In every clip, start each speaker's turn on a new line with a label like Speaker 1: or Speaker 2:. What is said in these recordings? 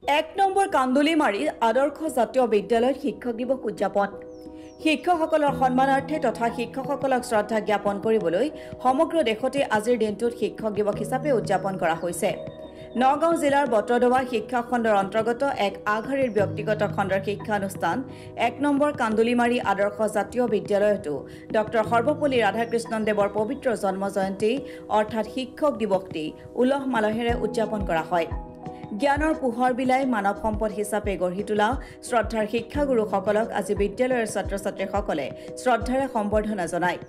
Speaker 1: 1 number কান্দুলিমাৰী আদৰ্শ জাতীয় বিদ্যালয়ত শিক্ষক দিৱস উদযাপন শিক্ষকসকলৰ সন্মানাৰ্থে তথা শিক্ষকসকলক শ্ৰদ্ধা জ্ঞাপন কৰিবলৈ সমগ্ৰ দেশতে আজিৰ দিনটোত শিক্ষক দিৱস হিচাপে উদযাপন কৰা হৈছে। নগাঁও জিলাৰ বটদৱা শিক্ষা খণ্ডৰ অন্তৰ্গত এক আগশাৰীৰ ব্যক্তিগত খণ্ডৰ শিক্ষানুষ্ঠান 1 নম্বৰ কান্দুলিমাৰী আদৰ্শ জাতীয় বিদ্যালয়তো ডক্টৰ সৰ্বপল্লী ৰাধাকৃষ্ণন দেৱৰ পবিত্ৰ জন্ম জয়ন্তী অৰ্থাৎ শিক্ষক দিৱসটি উলহ মালহেৰে উদযাপন কৰা হয়। জ্ঞানৰ পোহৰ বিলাই মানৱ সম্পদ হিচাপে গঢ়ি তোলা শ্ৰদ্ধাৰ শিক্ষাগুৰুসকলক আজি বিদ্যালয়ৰ ছাত্ৰ-ছাত্ৰীসকলে শ্ৰদ্ধাৰে সম্বৰ্ধনা জনায়।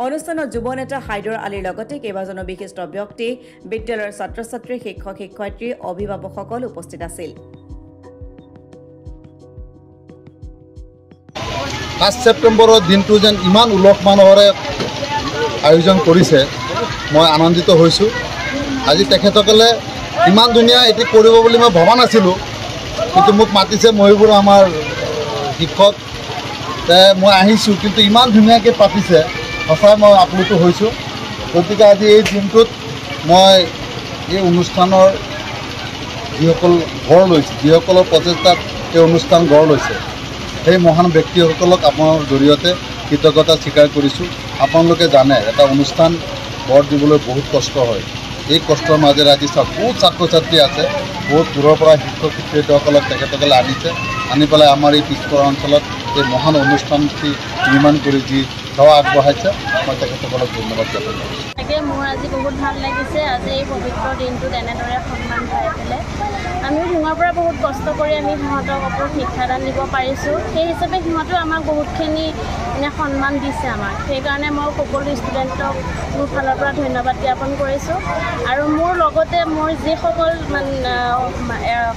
Speaker 1: অনুষ্ঠানত যুৱ নেতা হাইদৰ আলীৰ লগতে কেইবাজনো বিশিষ্ট ব্যক্তি বিদ্যালয়ৰ ছাত্ৰ-ছাত্ৰী শিক্ষক-শিক্ষয়িত্ৰী অভিভাৱকসকল উপস্থিত আছিল।
Speaker 2: 5 ছেপ্টেম্বৰৰ দিনটো যেন ইমান উলহ মালহেৰে আয়োজন কৰিছে মই আনন্দিত হৈছোঁ। আজি তেখেতসকলে ইমান ধুনীয়া এটি কৰিব বুলি মই ভবা নাছিলোঁ, কিন্তু মোক মাতিছে মহিবুৰ আমাৰ শিক্ষক মই আহিছোঁ, কিন্তু ইমান ধুনীয়াকৈ পাতিছে সঁচাই মই আপ্লুত হৈছোঁ। গতিকে আজি এই দিনটোত মই এই অনুষ্ঠানৰ যিসকল গঢ় লৈছে, যিসকলৰ প্ৰচেষ্টাত এই অনুষ্ঠান গঢ় লৈছে, সেই মহান ব্যক্তিসকলক আপোনাৰ জৰিয়তে কৃতজ্ঞতা স্বীকাৰ কৰিছোঁ। আপোনালোকে জানে এটা অনুষ্ঠান গঢ় দিবলৈ বহুত কষ্ট হয়। এই কষ্টৰ মাজেৰে আজি বহুত ছাত্ৰ-ছাত্ৰী আছে, বহুত দূৰৰ পৰা শিক্ষক শিক্ষয়িত্ৰীসকলক তেখেতসকলে আনি পেলাই আমাৰ এই পিছপৰা অঞ্চলত এই মহান অনুষ্ঠানটি নিৰ্মাণ কৰি যি সেৱা আগবঢ়াইছে মই তেখেতসকলক ধন্যবাদ জ্ঞাপন কৰিছোঁ।
Speaker 3: তাকে মোৰ আজি বহুত ভাল লাগিছে, আজি এই পবিত্ৰ দিনটোত এনেদৰে সন্মান পাই পেলাই আমিও সিহঁতৰ পৰা বহুত কষ্ট কৰি আমি সিহঁতক ওপৰত শিক্ষাদান দিব পাৰিছোঁ। সেই হিচাপে সিহঁতেও আমাক বহুতখিনি সন্মান দিছে আমাক। সেইকাৰণে মই সকলো ষ্টুডেণ্টক মোৰ ফালৰ পৰা ধন্যবাদ জ্ঞাপন কৰিছোঁ। আৰু মোৰ লগতে মোৰ যিসকল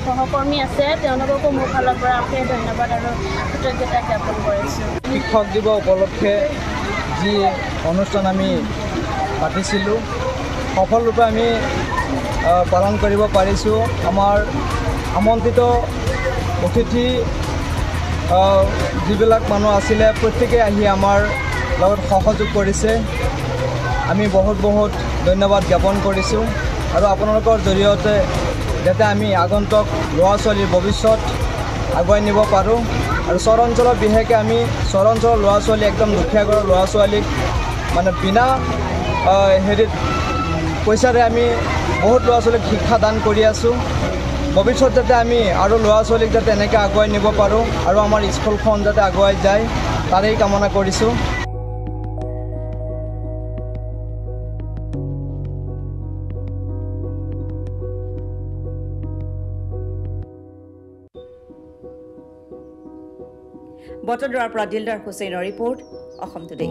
Speaker 3: সহকৰ্মী আছে তেওঁলোককো মোৰ ফালৰ পৰা অশেষ ধন্যবাদ আৰু কৃতজ্ঞতা জ্ঞাপন কৰিছোঁ।
Speaker 4: শিক্ষক দিৱস উপলক্ষে যি অনুষ্ঠান আমি পাতিছিলোঁ সফলৰূপে আমি পালন কৰিব পাৰিছোঁ। আমাৰ আমন্ত্ৰিত অতিথি যিবিলাক মানুহ আছিলে প্ৰত্যেকে আহি আমাৰ লগত সহযোগ কৰিছে। আমি বহুত ধন্যবাদ জ্ঞাপন কৰিছোঁ। আৰু আপোনালোকৰ জৰিয়তে যাতে আমি আগন্তুক ল'ৰা ছোৱালীৰ ভৱিষ্যত আগুৱাই নিব পাৰোঁ। আৰু চৰ অঞ্চলত বিশেষকৈ আমি চৰ অঞ্চলৰ ল'ৰা ছোৱালী একদম দুখীয়া ঘৰৰ ল'ৰা ছোৱালীক বিনা পইচাৰে আমি বহুত ল'ৰা ছোৱালীক শিক্ষাদান কৰি আছোঁ। ভৱিষ্যত যাতে আমি আৰু ল'ৰা ছোৱালীক যাতে এনেকৈ আগুৱাই নিব পাৰোঁ আৰু আমাৰ স্কুলখন যাতে আগুৱাই যায় তাৰেই কামনা কৰিছোঁ।
Speaker 1: বটদ্ৰাৰ পৰা দিলদাৰ হুছেইনৰ ৰিপৰ্ট, অসম টুডে।